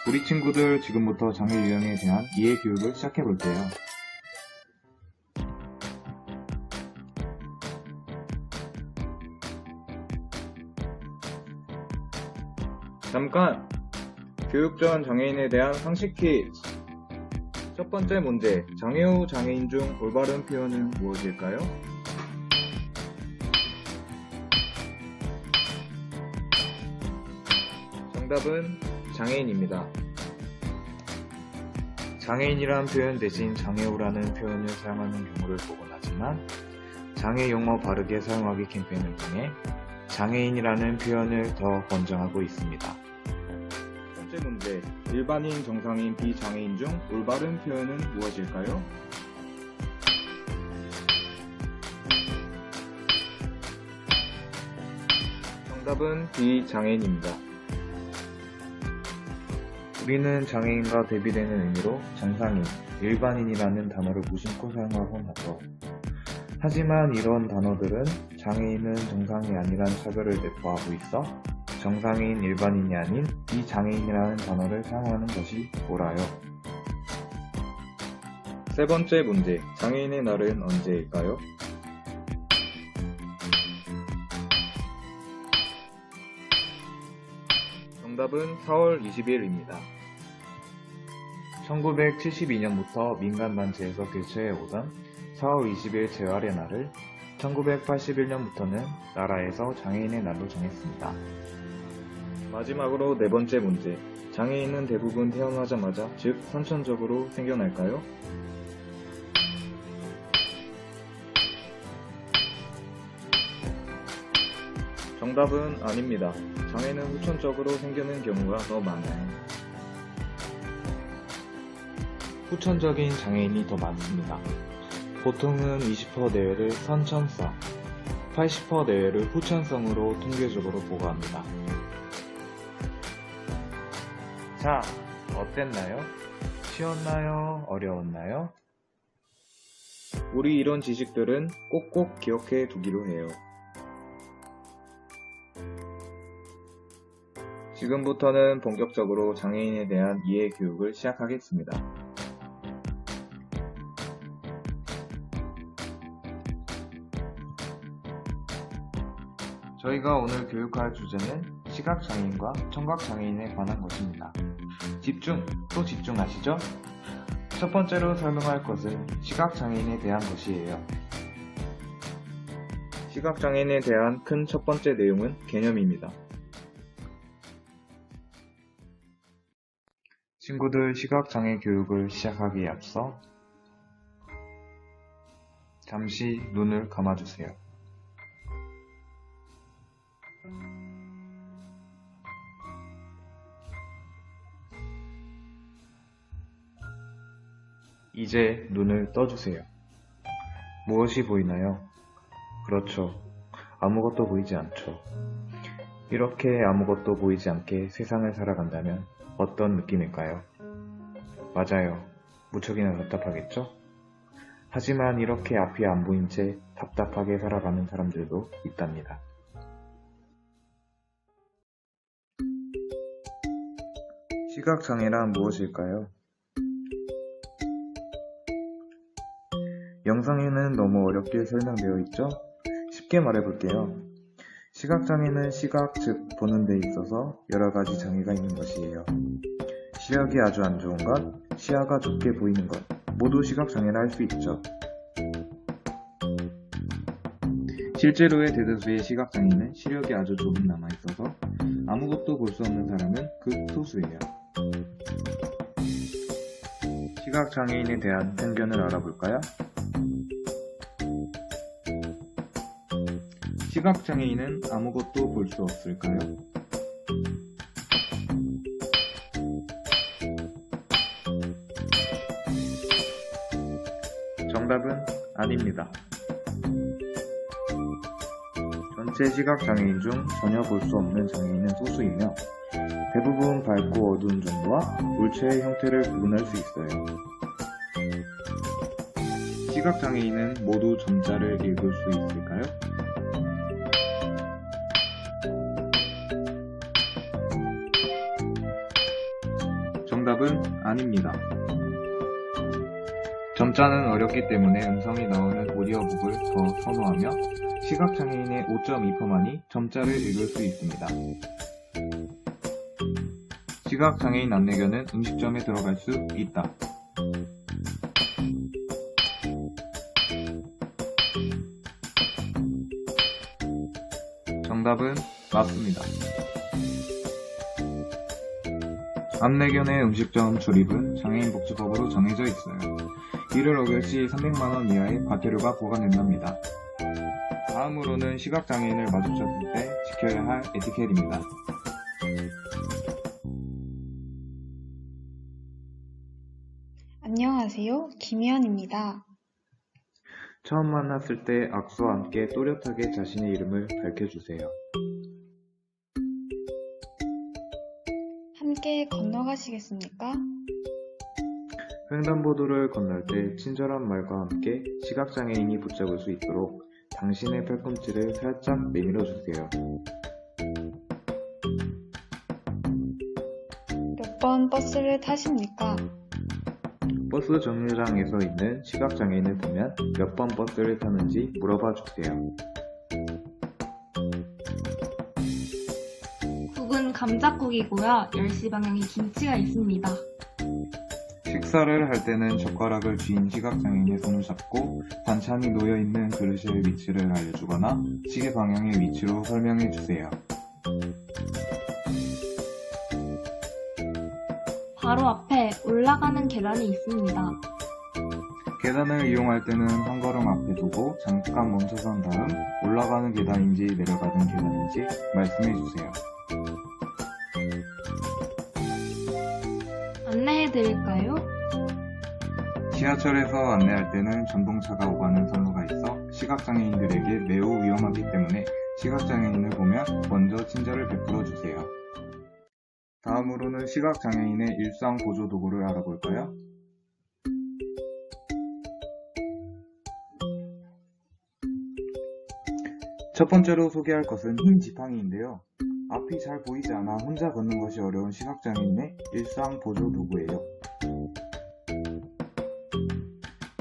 우리 친구들 지금부터 장애 유형에 대한 이해 교육을 시작해 볼게요. 잠깐! 교육 전 장애인에 대한 상식 퀴즈! 첫 번째 문제, 장애 후 장애인 중 올바른 표현은 무엇일까요? 정답은 장애인입니다. 장애인이란 표현 대신 장애우라는 표현을 사용하는 경우를 보곤 하지만 장애 용어 바르게 사용하기 캠페인을 통해 장애인이라는 표현을 더 권장하고 있습니다. 첫 번째 문제, 일반인, 정상인, 비장애인 중 올바른 표현은 무엇일까요? 정답은 비장애인입니다. 우리는 장애인과 대비되는 의미로 정상인, 일반인이라는 단어를 무심코 사용하곤 하죠. 하지만 이런 단어들은 장애인은 정상이 아니란 차별을 내포하고 있어 정상인, 일반인이 아닌 비장애인이라는 단어를 사용하는 것이 옳아요. 세 번째 문제, 장애인의 날은 언제일까요? 정답은 4월 20일입니다. 1972년부터 민간단체에서 개최해오던 4월 20일 재활의 날을 1981년부터는 나라에서 장애인의 날로 정했습니다. 마지막으로 네 번째 문제, 장애인은 대부분 태어나자마자, 즉 선천적으로 생겨날까요? 정답은 아닙니다. 장애는 후천적으로 생기는 경우가 더 많아요. 후천적인 장애인이 더 많습니다. 보통은 20% 내외를 선천성, 80% 내외를 후천성으로 통계적으로 보고합니다. 자, 어땠나요? 쉬웠나요? 어려웠나요? 우리 이런 지식들은 꼭꼭 기억해 두기로 해요. 지금부터는 본격적으로 장애인에 대한 이해 교육을 시작하겠습니다. 저희가 오늘 교육할 주제는 시각장애인과 청각장애인에 관한 것입니다. 집중, 또 집중하시죠? 첫 번째로 설명할 것은 시각장애인에 대한 것이에요. 시각장애인에 대한 큰 첫 번째 내용은 개념입니다. 친구들, 시각장애 교육을 시작하기에 앞서 잠시 눈을 감아주세요. 이제 눈을 떠주세요. 무엇이 보이나요? 그렇죠. 아무것도 보이지 않죠. 이렇게 아무것도 보이지 않게 세상을 살아간다면 어떤 느낌일까요? 맞아요. 무척이나 답답하겠죠? 하지만 이렇게 앞이 안 보인 채 답답하게 살아가는 사람들도 있답니다. 시각장애란 무엇일까요? 영상에는 너무 어렵게 설명되어 있죠? 쉽게 말해볼게요. 시각장애는 시각, 즉 보는 데 있어서 여러가지 장애가 있는 것이에요. 시력이 아주 안 좋은 것, 시야가 좁게 보이는 것, 모두 시각장애라 할 수 있죠. 실제로의 대다수의 시각장애는 시력이 아주 조금 남아있어서 아무것도 볼 수 없는 사람은 극소수예요. 시각장애인에 대한 편견을 알아볼까요? 시각장애인은 아무것도 볼 수 없을까요? 정답은 아닙니다. 전체 시각장애인 중 전혀 볼 수 없는 장애인은 소수이며 대부분 밝고 어두운 정도와 물체의 형태를 구분할 수 있어요. 시각장애인은 모두 점자를 읽을 수 있을까요? 정답은 아닙니다. 점자는 어렵기 때문에 음성이 나오는 오디오북을 더 선호하며 시각장애인의 5.2%만이 점자를 읽을 수 있습니다. 시각장애인 안내견은 음식점에 들어갈 수 있다. 정답은 맞습니다. 안내견의 음식점 출입은 장애인복지법으로 정해져 있어요. 이를 어길 시 300만원 이하의 과태료가 부과된답니다. 다음으로는 시각장애인을 마주쳤을 때 지켜야 할 에티켓입니다. 안녕하세요. 김희연입니다. 처음 만났을 때 악수와 함께 또렷하게 자신의 이름을 밝혀주세요. 함께 건너가시겠습니까? 횡단보도를 건널 때 친절한 말과 함께 시각장애인이 붙잡을 수 있도록 당신의 팔꿈치를 살짝 내밀어 주세요. 몇 번 버스를 타십니까? 버스 정류장에서 있는 시각장애인을 보면 몇 번 버스를 타는지 물어봐 주세요. 국은 감자국이고요. 10시 방향에 김치가 있습니다. 식사를 할 때는 젓가락을 쥔 시각장애인의 손을 잡고 반찬이 놓여있는 그릇의 위치를 알려주거나 시계 방향의 위치로 설명해 주세요. 바로 앞에 올라가는 계단이 있습니다. 계단을 이용할 때는 한 걸음 앞에 두고 잠깐 멈춰선 다음 올라가는 계단인지 내려가는 계단인지 말씀해 주세요. 안내해 드릴까요? 지하철에서 안내할 때는 전동차가 오가는 선로가 있어 시각장애인들에게 매우 위험하기 때문에 시각장애인을 보면 먼저 친절을 베풀어 주세요. 다음으로는 시각장애인의 일상 보조 도구를 알아볼까요? 첫 번째로 소개할 것은 흰 지팡이인데요. 앞이 잘 보이지 않아 혼자 걷는 것이 어려운 시각장애인의 일상 보조 도구예요.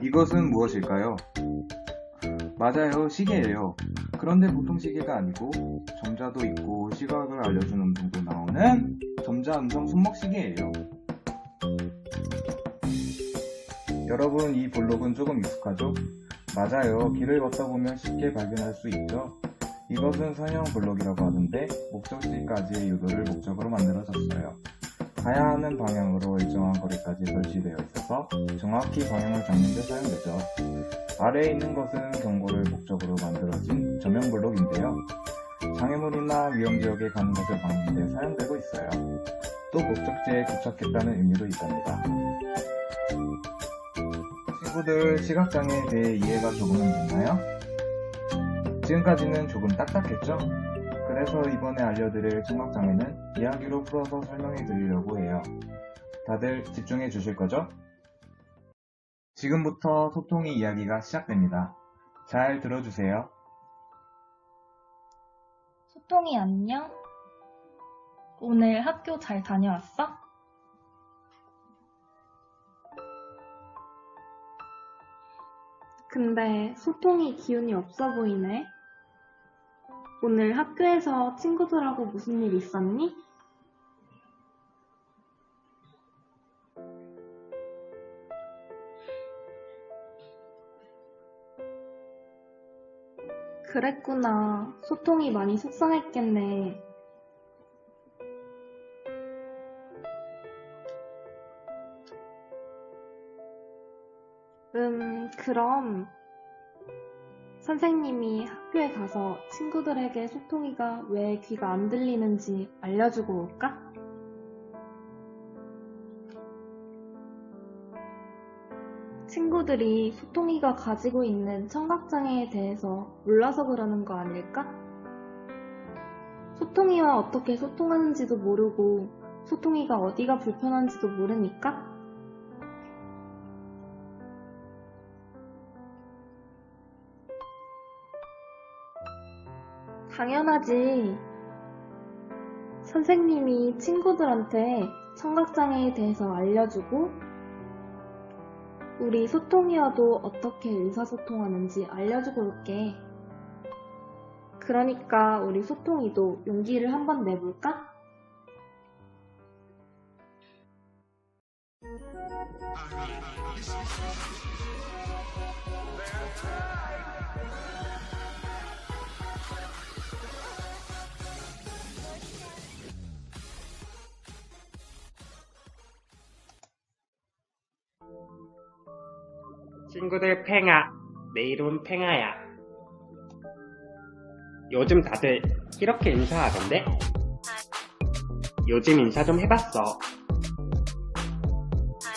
이것은 무엇일까요? 맞아요, 시계예요. 그런데 보통 시계가 아니고 점자도 있고 시각을 알려주는 음성도 나오는 점자 음성 손목 시계예요. 여러분, 이 블록은 조금 익숙하죠? 맞아요, 길을 걷다 보면 쉽게 발견할 수 있죠. 이것은 선형 블록이라고 하는데 목적지까지의 유도를 목적으로 만들어졌어요. 가야 하는 방향으로 일정한 거리까지 설치되어 있어서 정확히 방향을 잡는 데 사용되죠. 아래에 있는 것은 경고를 목적으로 만들어진 저면 블록인데요. 장애물이나 위험지역에 가는 것을 막는 데 사용되고 있어요. 또 목적지에 도착했다는 의미도 있답니다. 친구들, 시각장애에 대해 이해가 조금은 됐나요? 지금까지는 조금 딱딱했죠? 그래서 이번에 알려드릴 청각장애는 이야기로 풀어서 설명해 드리려고 해요. 다들 집중해 주실 거죠? 지금부터 소통이 이야기가 시작됩니다. 잘 들어주세요. 소통이 안녕? 오늘 학교 잘 다녀왔어? 근데 소통이 기운이 없어 보이네. 오늘 학교에서 친구들하고 무슨 일 있었니? 그랬구나. 소통이 많이 속상했겠네. 그럼 선생님이 학교에 가서 친구들에게 소통이가 왜 귀가 안 들리는지 알려주고 올까? 친구들이 소통이가 가지고 있는 청각장애에 대해서 몰라서 그러는 거 아닐까? 소통이와 어떻게 소통하는지도 모르고 소통이가 어디가 불편한지도 모르니까? 당연하지. 선생님이 친구들한테 청각장애에 대해서 알려주고, 우리 소통이어도 어떻게 의사소통하는지 알려주고 올게. 그러니까 우리 소통이도 용기를 한번 내볼까? 친구들 팽아, 내 이름은 팽아야. 요즘 다들 이렇게 인사하던데? 요즘 인사 좀 해봤어.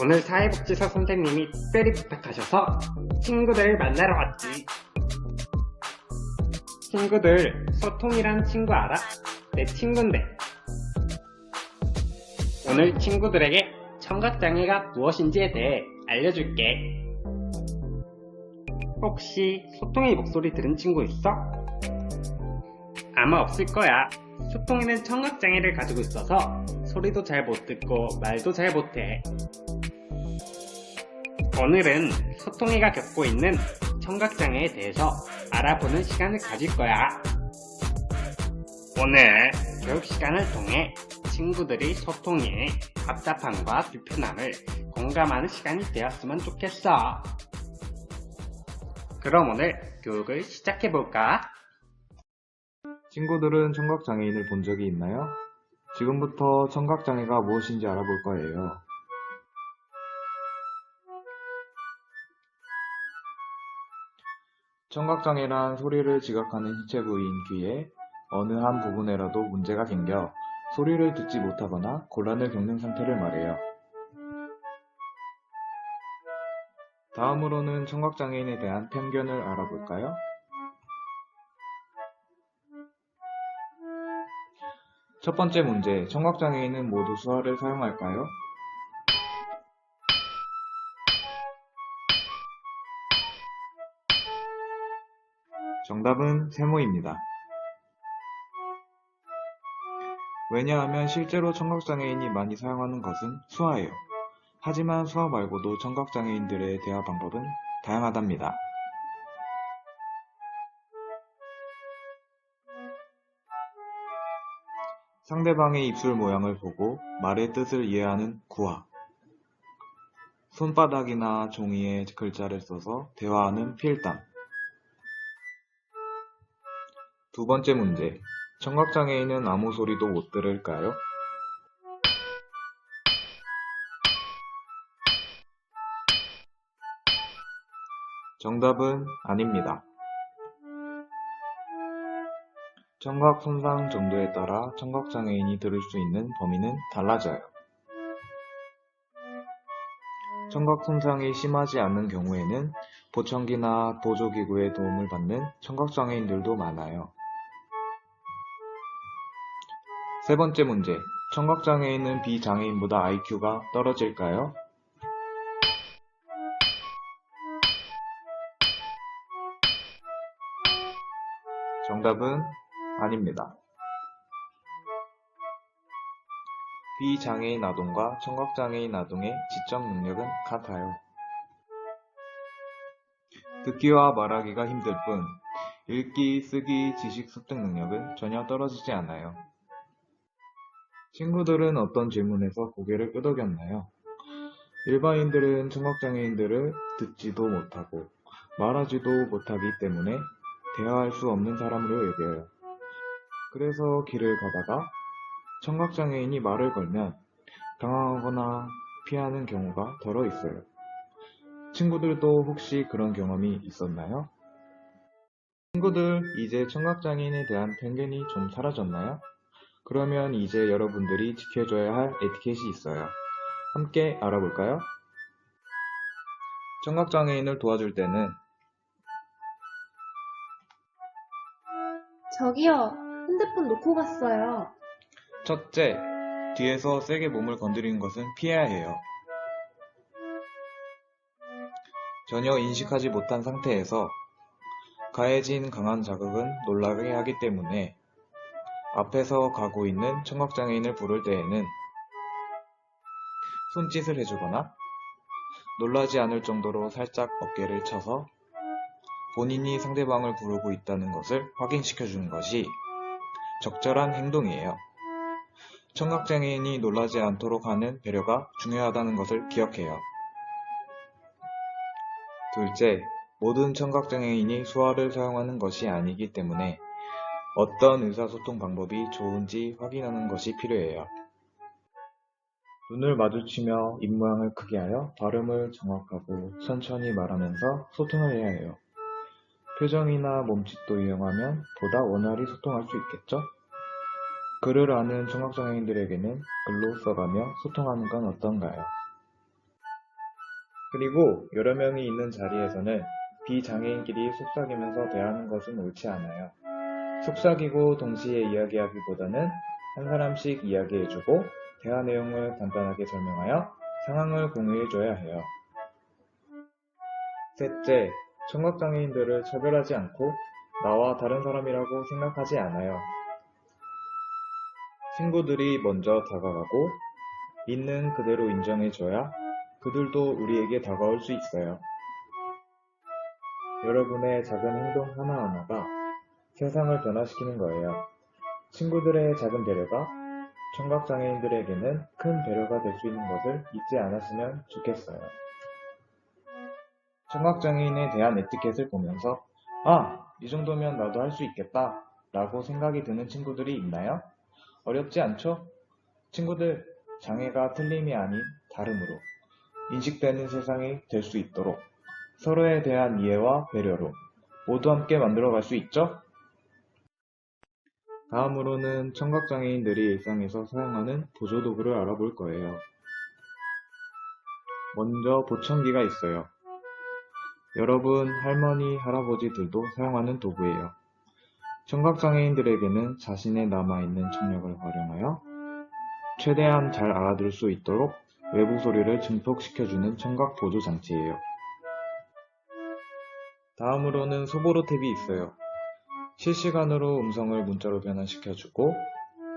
오늘 사회복지사 선생님이 특별히 부탁하셔서 친구들 만나러 왔지. 친구들, 소통이란 친구 알아? 내 친구인데. 오늘 친구들에게 청각장애가 무엇인지에 대해 알려줄게. 혹시 소통이 목소리 들은 친구 있어? 아마 없을 거야. 소통이는 청각장애를 가지고 있어서 소리도 잘 못 듣고 말도 잘 못해. 오늘은 소통이가 겪고 있는 청각장애에 대해서 알아보는 시간을 가질 거야. 오늘 교육 시간을 통해 친구들이 소통의 답답함과 불편함을 공감하는 시간이 되었으면 좋겠어. 그럼 오늘 교육을 시작해볼까? 친구들은 청각장애인을 본 적이 있나요? 지금부터 청각장애가 무엇인지 알아볼 거예요. 청각장애란 소리를 지각하는 신체 부위인 귀에 어느 한 부분에라도 문제가 생겨 소리를 듣지 못하거나 곤란을 겪는 상태를 말해요. 다음으로는 청각장애인에 대한 편견을 알아볼까요? 첫 번째 문제, 청각장애인은 모두 수화를 사용할까요? 정답은 세모입니다. 왜냐하면 실제로 청각장애인이 많이 사용하는 것은 수화예요. 하지만 수화 말고도 청각장애인들의 대화 방법은 다양하답니다. 상대방의 입술 모양을 보고 말의 뜻을 이해하는 구화. 손바닥이나 종이에 글자를 써서 대화하는 필담. 두 번째 문제. 청각장애인은 아무 소리도 못 들을까요? 정답은 아닙니다. 청각 손상 정도에 따라 청각장애인이 들을 수 있는 범위는 달라져요. 청각 손상이 심하지 않은 경우에는 보청기나 보조기구의 도움을 받는 청각장애인들도 많아요. 세 번째 문제. 청각장애인은 비장애인보다 IQ가 떨어질까요? 정답은 아닙니다. 비장애인 아동과 청각장애인 아동의 지적 능력은 같아요. 듣기와 말하기가 힘들 뿐 읽기, 쓰기, 지식 습득 능력은 전혀 떨어지지 않아요. 친구들은 어떤 질문에서 고개를 끄덕였나요? 일반인들은 청각장애인들을 듣지도 못하고 말하지도 못하기 때문에 대화할 수 없는 사람으로 여겨요. 그래서 길을 가다가 청각장애인이 말을 걸면 당황하거나 피하는 경우가 더러 있어요. 친구들도 혹시 그런 경험이 있었나요? 친구들, 이제 청각장애인에 대한 편견이 좀 사라졌나요? 그러면 이제 여러분들이 지켜줘야 할 에티켓이 있어요. 함께 알아볼까요? 청각장애인을 도와줄 때는 저기요, 핸드폰 놓고 갔어요. 첫째, 뒤에서 세게 몸을 건드리는 것은 피해야 해요. 전혀 인식하지 못한 상태에서 가해진 강한 자극은 놀라게 하기 때문에 앞에서 가고 있는 청각장애인을 부를 때에는 손짓을 해주거나 놀라지 않을 정도로 살짝 어깨를 쳐서 본인이 상대방을 부르고 있다는 것을 확인시켜주는 것이 적절한 행동이에요. 청각장애인이 놀라지 않도록 하는 배려가 중요하다는 것을 기억해요. 둘째, 모든 청각장애인이 수화를 사용하는 것이 아니기 때문에 어떤 의사소통 방법이 좋은지 확인하는 것이 필요해요. 눈을 마주치며 입모양을 크게 하여 발음을 정확하고 천천히 말하면서 소통을 해야 해요. 표정이나 몸짓도 이용하면 보다 원활히 소통할 수 있겠죠? 글을 아는 청각장애인들에게는 글로 써가며 소통하는 건 어떤가요? 그리고 여러 명이 있는 자리에서는 비장애인끼리 속삭이면서 대하는 것은 옳지 않아요. 속삭이고 동시에 이야기하기보다는 한 사람씩 이야기해주고 대화 내용을 간단하게 설명하여 상황을 공유해줘야 해요. 셋째, 청각장애인들을 차별하지 않고 나와 다른 사람이라고 생각하지 않아요. 친구들이 먼저 다가가고 있는 그대로 인정해줘야 그들도 우리에게 다가올 수 있어요. 여러분의 작은 행동 하나하나가 세상을 변화시키는 거예요. 친구들의 작은 배려가 청각장애인들에게는 큰 배려가 될 수 있는 것을 잊지 않았으면 좋겠어요. 청각장애인에 대한 에티켓을 보면서 이 정도면 나도 할 수 있겠다 라고 생각이 드는 친구들이 있나요? 어렵지 않죠? 친구들, 장애가 틀림이 아닌 다름으로 인식되는 세상이 될 수 있도록 서로에 대한 이해와 배려로 모두 함께 만들어갈 수 있죠? 다음으로는 청각장애인들이 일상에서 사용하는 보조도구를 알아볼 거예요. 먼저 보청기가 있어요. 여러분, 할머니, 할아버지들도 사용하는 도구예요. 청각장애인들에게는 자신의 남아있는 청력을 활용하여 최대한 잘 알아들을 수 있도록 외부 소리를 증폭시켜주는 청각 보조 장치예요. 다음으로는 소보로 탭이 있어요. 실시간으로 음성을 문자로 변환시켜주고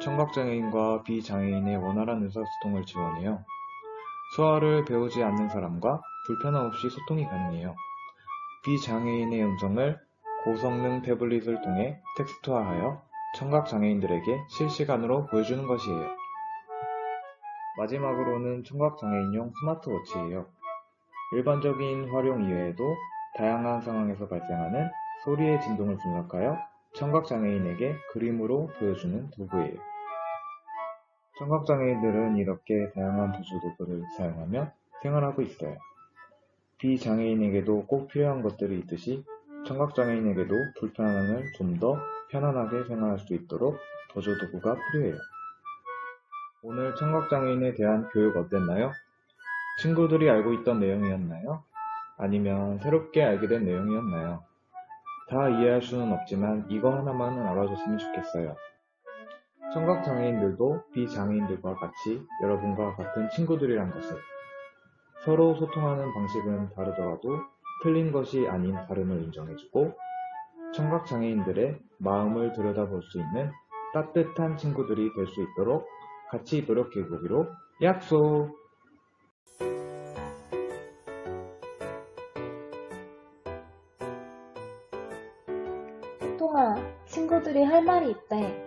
청각장애인과 비장애인의 원활한 의사소통을 지원해요. 수화를 배우지 않는 사람과 불편함 없이 소통이 가능해요. 비장애인의 음성을 고성능 태블릿을 통해 텍스트화하여 청각장애인들에게 실시간으로 보여주는 것이에요. 마지막으로는 청각장애인용 스마트워치예요. 일반적인 활용 이외에도 다양한 상황에서 발생하는 소리의 진동을 분석하여 청각장애인에게 그림으로 보여주는 도구예요. 청각장애인들은 이렇게 다양한 보조도구를 사용하며 생활하고 있어요. 비장애인에게도 꼭 필요한 것들이 있듯이 청각장애인에게도 불편함을 좀 더 편안하게 생활할 수 있도록 보조도구가 필요해요. 오늘 청각장애인에 대한 교육 어땠나요? 친구들이 알고 있던 내용이었나요? 아니면 새롭게 알게 된 내용이었나요? 다 이해할 수는 없지만 이거 하나만은 알아줬으면 좋겠어요. 청각장애인들도 비장애인들과 같이 여러분과 같은 친구들이란 것을, 서로 소통하는 방식은 다르더라도 틀린 것이 아닌 다름을 인정해주고 청각장애인들의 마음을 들여다볼 수 있는 따뜻한 친구들이 될 수 있도록 같이 노력해보기로 약속! 소통아, 친구들이 할 말이 있대.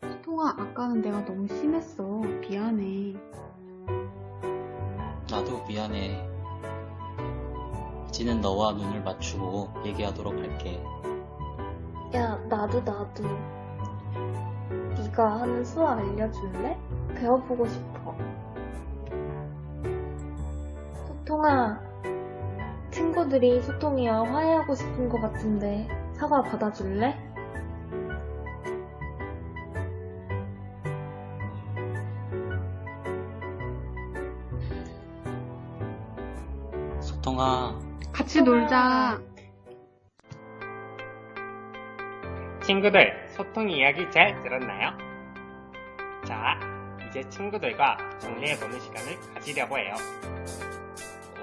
소통아, 아까는 내가 너무 심했어. 미안해. 나도 미안해. 이제는 너와 눈을 맞추고 얘기하도록 할게. 야, 나도. 네가 하는 수화 알려줄래? 배워보고 싶어. 소통아, 친구들이 소통이야 화해하고 싶은 것 같은데 사과 받아줄래? 소통아, 같이 놀자. 친구들, 소통 이야기 잘 들었나요? 자, 이제 친구들과 정리해보는 시간을 가지려고 해요.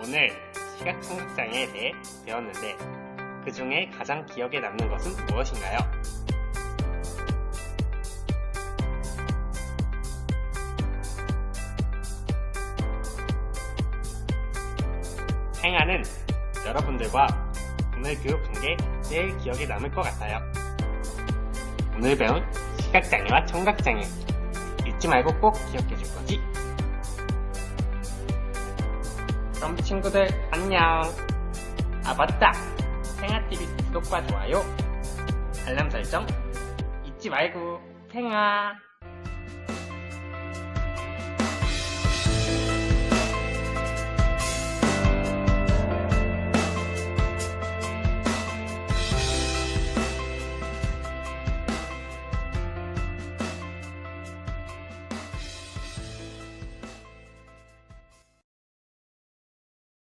오늘 시각청각장애에 대해 배웠는데 그 중에 가장 기억에 남는 것은 무엇인가요? 행아는 여러분들과 오늘 교육한 게 제일 기억에 남을 것 같아요. 오늘 배운 시각장애와 청각장애 잊지 말고 꼭 기억해 줄 거지? 그럼 친구들 안녕. 아 맞다! 행아TV 구독과 좋아요, 알람 설정 잊지 말고 행아